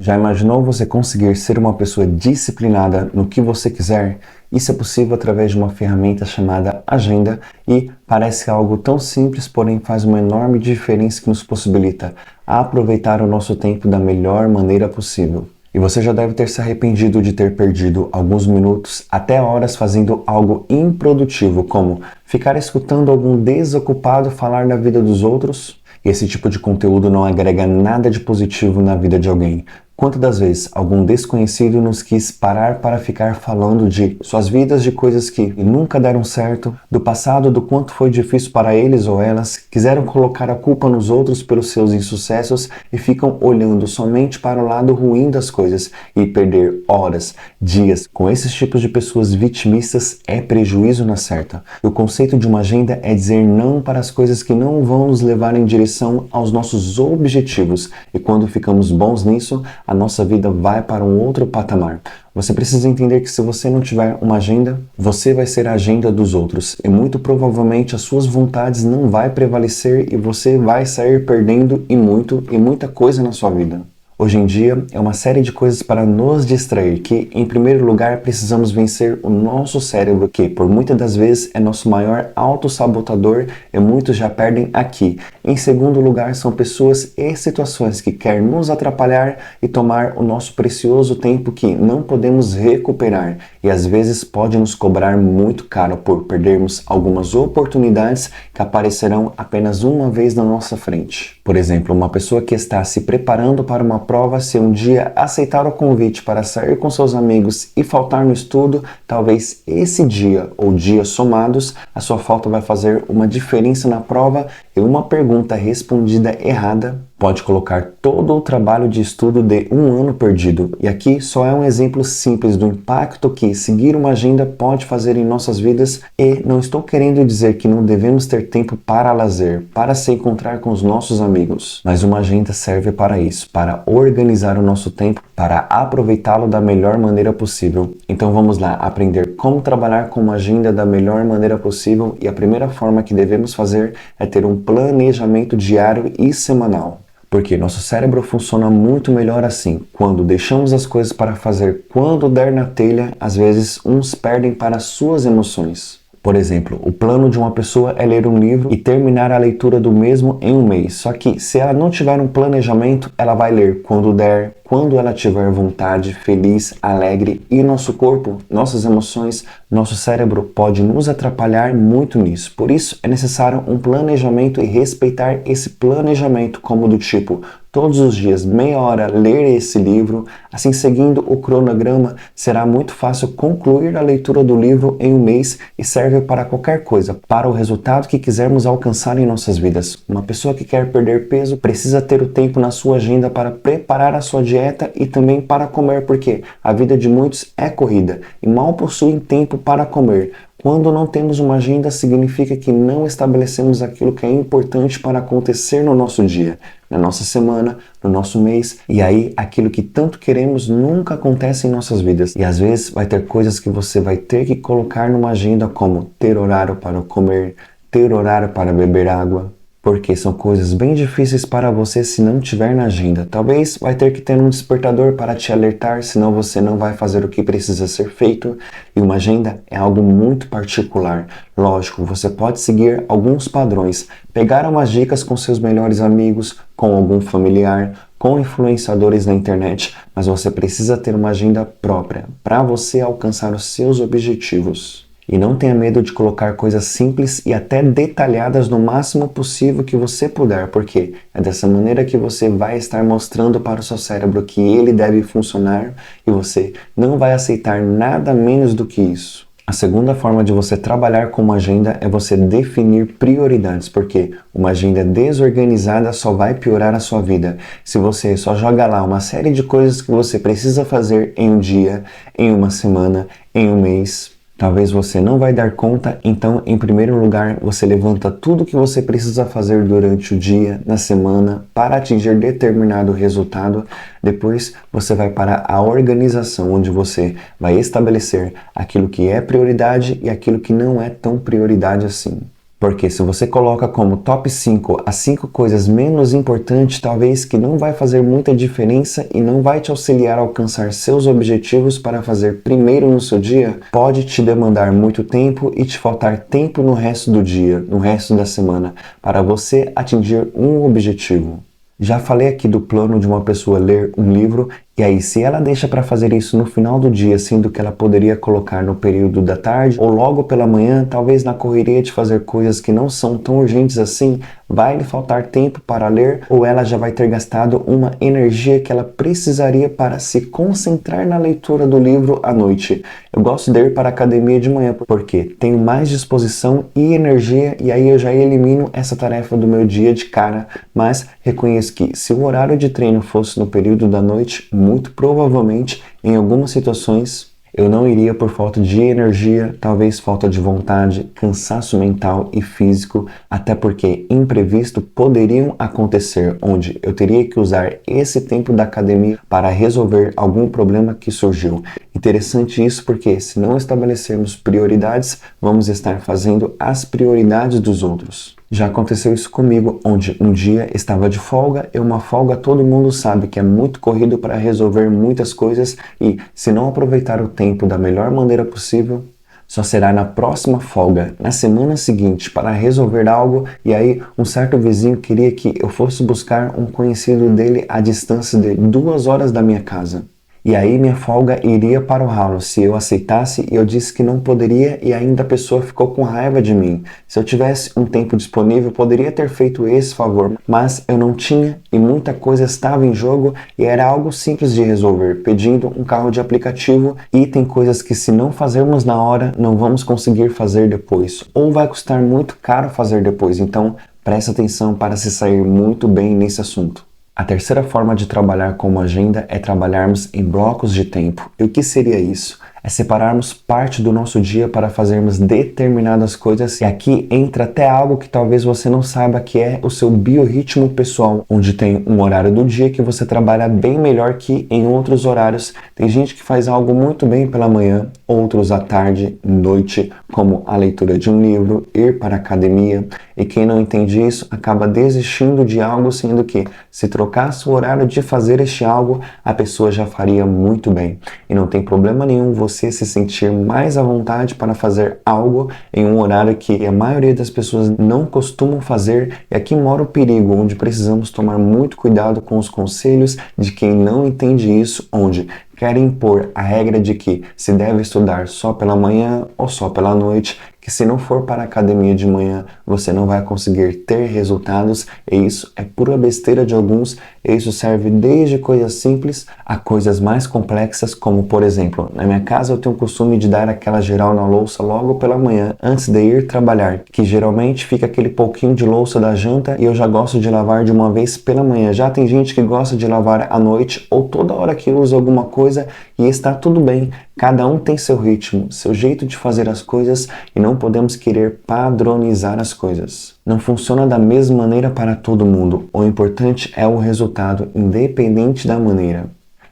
Já imaginou você conseguir ser uma pessoa disciplinada no que você quiser? Isso é possível através de uma ferramenta chamada Agenda e parece algo tão simples, porém faz uma enorme diferença que nos possibilita aproveitar o nosso tempo da melhor maneira possível. E você já deve ter se arrependido de ter perdido alguns minutos, até horas fazendo algo improdutivo, como ficar escutando algum desocupado falar da vida dos outros. Esse tipo de conteúdo não agrega nada de positivo na vida de alguém. Quantas das vezes algum desconhecido nos quis parar para ficar falando de suas vidas, de coisas que nunca deram certo, do passado, do quanto foi difícil para eles ou elas, quiseram colocar a culpa nos outros pelos seus insucessos e ficam olhando somente para o lado ruim das coisas e perder horas, dias com esses tipos de pessoas vitimistas é prejuízo na certa. O conceito de uma agenda é dizer não para as coisas que não vão nos levar em direção aos nossos objetivos e quando ficamos bons nisso, a nossa vida vai para um outro patamar. Você precisa entender que se você não tiver uma agenda, você vai ser a agenda dos outros e muito provavelmente as suas vontades não vai prevalecer e você vai sair perdendo e muita coisa na sua vida. Hoje em dia, é uma série de coisas para nos distrair que, em primeiro lugar, precisamos vencer o nosso cérebro, que, por muitas das vezes, é nosso maior autossabotador e muitos já perdem aqui. Em segundo lugar, são pessoas e situações que querem nos atrapalhar e tomar o nosso precioso tempo que não podemos recuperar e, às vezes, pode nos cobrar muito caro por perdermos algumas oportunidades que aparecerão apenas uma vez na nossa frente. Por exemplo, uma pessoa que está se preparando para uma prova, se um dia aceitar o convite para sair com seus amigos e faltar no estudo, talvez esse dia ou dias somados, a sua falta vai fazer uma diferença na prova e uma pergunta respondida errada pode colocar todo o trabalho de estudo de um ano perdido. E aqui só é um exemplo simples do impacto que seguir uma agenda pode fazer em nossas vidas e não estou querendo dizer que não devemos ter tempo para lazer, para se encontrar com os nossos amigos. Mas uma agenda serve para isso, para organizar o nosso tempo, para aproveitá-lo da melhor maneira possível. Então vamos lá, aprender como trabalhar com uma agenda da melhor maneira possível e a primeira forma que devemos fazer é ter um planejamento diário e semanal. Porque nosso cérebro funciona muito melhor assim. Quando deixamos as coisas para fazer quando der na telha, às vezes uns perdem para suas emoções. Por exemplo, o plano de uma pessoa é ler um livro e terminar a leitura do mesmo em um mês. Só que se ela não tiver um planejamento, ela vai ler quando der, quando ela tiver vontade, feliz, alegre e nosso corpo, nossas emoções, nosso cérebro pode nos atrapalhar muito nisso. Por isso é necessário um planejamento e respeitar esse planejamento como do tipo todos os dias, meia hora, ler esse livro. Assim, seguindo o cronograma, será muito fácil concluir a leitura do livro em um mês e serve para qualquer coisa, para o resultado que quisermos alcançar em nossas vidas. Uma pessoa que quer perder peso precisa ter o tempo na sua agenda para preparar a sua dieta e também para comer, porque a vida de muitos é corrida e mal possuem tempo para comer. Quando não temos uma agenda, significa que não estabelecemos aquilo que é importante para acontecer no nosso dia, na nossa semana, no nosso mês, e aí aquilo que tanto queremos nunca acontece em nossas vidas. E às vezes vai ter coisas que você vai ter que colocar numa agenda, como ter horário para comer, ter horário para beber água, porque são coisas bem difíceis para você se não tiver na agenda. Talvez vai ter que ter um despertador para te alertar, senão você não vai fazer o que precisa ser feito. E uma agenda é algo muito particular. Lógico, você pode seguir alguns padrões, pegar umas dicas com seus melhores amigos, com algum familiar, com influenciadores na internet, mas você precisa ter uma agenda própria para você alcançar os seus objetivos. E não tenha medo de colocar coisas simples e até detalhadas no máximo possível que você puder, porque é dessa maneira que você vai estar mostrando para o seu cérebro que ele deve funcionar e você não vai aceitar nada menos do que isso. A segunda forma de você trabalhar com uma agenda é você definir prioridades, porque uma agenda desorganizada só vai piorar a sua vida. Se você só joga lá uma série de coisas que você precisa fazer em um dia, em uma semana, em um mês, talvez você não vai dar conta, então em primeiro lugar você levanta tudo o que você precisa fazer durante o dia, na semana, para atingir determinado resultado. Depois você vai para a organização, onde você vai estabelecer aquilo que é prioridade e aquilo que não é tão prioridade assim. Porque se você coloca como top 5 as 5 coisas menos importantes, talvez que não vai fazer muita diferença e não vai te auxiliar a alcançar seus objetivos para fazer primeiro no seu dia, pode te demandar muito tempo e te faltar tempo no resto do dia, no resto da semana, para você atingir um objetivo. Já falei aqui do plano de uma pessoa ler um livro, e aí se ela deixa para fazer isso no final do dia, sendo que ela poderia colocar no período da tarde ou logo pela manhã, talvez na correria de fazer coisas que não são tão urgentes assim, vai lhe faltar tempo para ler ou ela já vai ter gastado uma energia que ela precisaria para se concentrar na leitura do livro à noite. Eu gosto de ir para a academia de manhã porque tenho mais disposição e energia e aí eu já elimino essa tarefa do meu dia de cara, mas reconheço que se o horário de treino fosse no período da noite, muito provavelmente, em algumas situações, eu não iria por falta de energia, talvez falta de vontade, cansaço mental e físico, até porque imprevisto poderiam acontecer, onde eu teria que usar esse tempo da academia para resolver algum problema que surgiu. Interessante isso porque se não estabelecermos prioridades, vamos estar fazendo as prioridades dos outros. Já aconteceu isso comigo, onde um dia estava de folga, e uma folga todo mundo sabe que é muito corrido para resolver muitas coisas e se não aproveitar o tempo da melhor maneira possível, só será na próxima folga, na semana seguinte, para resolver algo e aí um certo vizinho queria que eu fosse buscar um conhecido dele à distância de 2 horas da minha casa. E aí minha folga iria para o ralo se eu aceitasse e eu disse que não poderia e ainda a pessoa ficou com raiva de mim. Se eu tivesse um tempo disponível, poderia ter feito esse favor, mas eu não tinha e muita coisa estava em jogo e era algo simples de resolver, pedindo um carro de aplicativo e tem coisas que se não fazermos na hora, não vamos conseguir fazer depois ou vai custar muito caro fazer depois, então presta atenção para se sair muito bem nesse assunto. A terceira forma de trabalhar com uma agenda é trabalharmos em blocos de tempo. E o que seria isso? É separarmos parte do nosso dia para fazermos determinadas coisas e aqui entra até algo que talvez você não saiba que é o seu biorritmo pessoal, onde tem um horário do dia que você trabalha bem melhor que em outros horários. Tem gente que faz algo muito bem pela manhã, outros à tarde, noite, como a leitura de um livro, ir para a academia e quem não entende isso acaba desistindo de algo, sendo que se trocasse o horário de fazer este algo, a pessoa já faria muito bem e não tem problema nenhum você se sentir mais à vontade para fazer algo em um horário que a maioria das pessoas não costumam fazer e aqui mora o perigo, onde precisamos tomar muito cuidado com os conselhos de quem não entende isso, onde querem impor a regra de que se deve estudar só pela manhã ou só pela noite, que se não for para a academia de manhã, você não vai conseguir ter resultados, e isso é pura besteira de alguns, e isso serve desde coisas simples a coisas mais complexas, como por exemplo, na minha casa eu tenho o costume de dar aquela geral na louça logo pela manhã, antes de ir trabalhar, que geralmente fica aquele pouquinho de louça da janta, e eu já gosto de lavar de uma vez pela manhã. Já tem gente que gosta de lavar à noite, ou toda hora que usa alguma coisa, e está tudo bem. Cada um tem seu ritmo, seu jeito de fazer as coisas e não podemos querer padronizar as coisas. Não funciona da mesma maneira para todo mundo. O importante é o resultado, independente da maneira.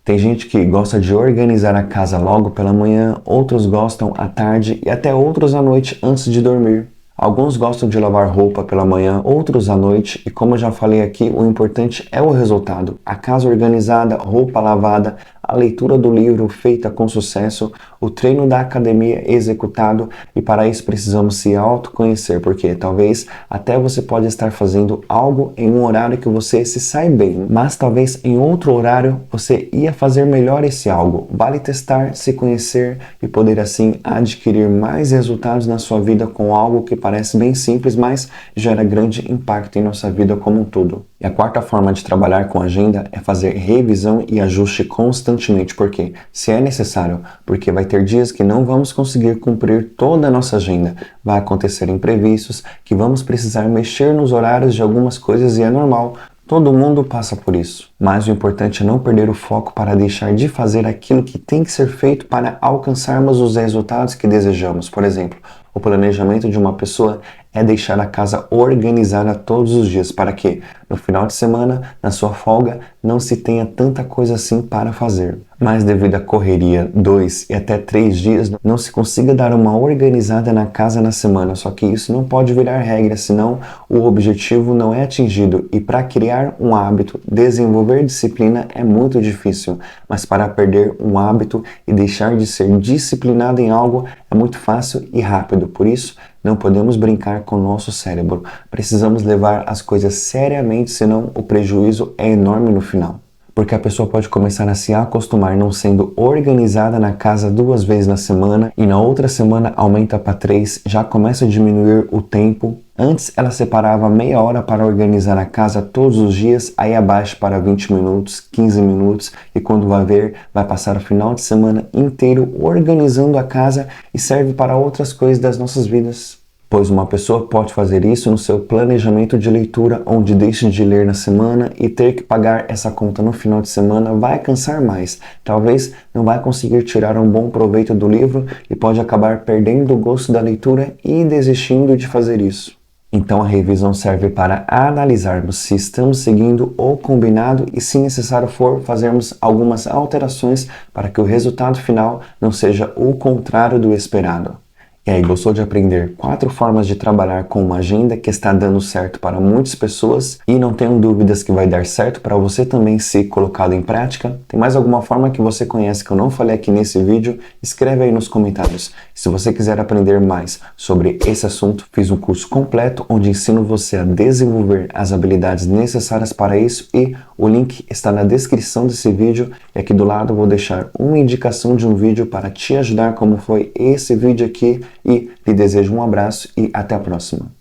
Tem gente que gosta de organizar a casa logo pela manhã, outros gostam à tarde e até outros à noite antes de dormir. Alguns gostam de lavar roupa pela manhã, outros à noite, e como eu já falei aqui, o importante é o resultado. A casa organizada, roupa lavada, a leitura do livro feita com sucesso, o treino da academia executado, e para isso precisamos se autoconhecer, porque talvez até você pode estar fazendo algo em um horário que você se sai bem, mas talvez em outro horário você ia fazer melhor esse algo. Vale testar, se conhecer e poder assim adquirir mais resultados na sua vida com algo que parece bem simples, mas gera grande impacto em nossa vida como um todo. E a quarta forma de trabalhar com agenda é fazer revisão e ajuste constantemente, porque se é necessário, porque vai ter dias que não vamos conseguir cumprir toda a nossa agenda, vai acontecer imprevistos, que vamos precisar mexer nos horários de algumas coisas e é normal. Todo mundo passa por isso, mas o importante é não perder o foco para deixar de fazer aquilo que tem que ser feito para alcançarmos os resultados que desejamos. Por exemplo, o planejamento de uma pessoa é deixar a casa organizada todos os dias, para que no final de semana, na sua folga, não se tenha tanta coisa assim para fazer. Mas devido à correria, 2 e até 3 dias, não se consiga dar uma organizada na casa na semana, só que isso não pode virar regra, senão o objetivo não é atingido. E para criar um hábito, desenvolver disciplina é muito difícil, mas para perder um hábito e deixar de ser disciplinado em algo é muito fácil e rápido. Por isso, não podemos brincar com o nosso cérebro. Precisamos levar as coisas seriamente, senão o prejuízo é enorme no final. Porque a pessoa pode começar a se acostumar não sendo organizada na casa 2 vezes na semana e na outra semana aumenta para 3, já começa a diminuir o tempo. Antes ela separava meia hora para organizar a casa todos os dias, aí abaixa para 20 minutos, 15 minutos e quando vai ver, vai passar o final de semana inteiro organizando a casa e serve para outras coisas das nossas vidas. Pois uma pessoa pode fazer isso no seu planejamento de leitura, onde deixa de ler na semana e ter que pagar essa conta no final de semana vai cansar mais. Talvez não vai conseguir tirar um bom proveito do livro e pode acabar perdendo o gosto da leitura e desistindo de fazer isso. Então a revisão serve para analisarmos se estamos seguindo o combinado e, se necessário for, fazermos algumas alterações para que o resultado final não seja o contrário do esperado. E aí, gostou de aprender 4 formas de trabalhar com uma agenda que está dando certo para muitas pessoas e não tenham dúvidas que vai dar certo para você também se colocado em prática? Tem mais alguma forma que você conhece que eu não falei aqui nesse vídeo? Escreve aí nos comentários. Se você quiser aprender mais sobre esse assunto, fiz um curso completo onde ensino você a desenvolver as habilidades necessárias para isso e o link está na descrição desse vídeo e aqui do lado eu vou deixar uma indicação de um vídeo para te ajudar como foi esse vídeo aqui. E lhe desejo um abraço e até a próxima.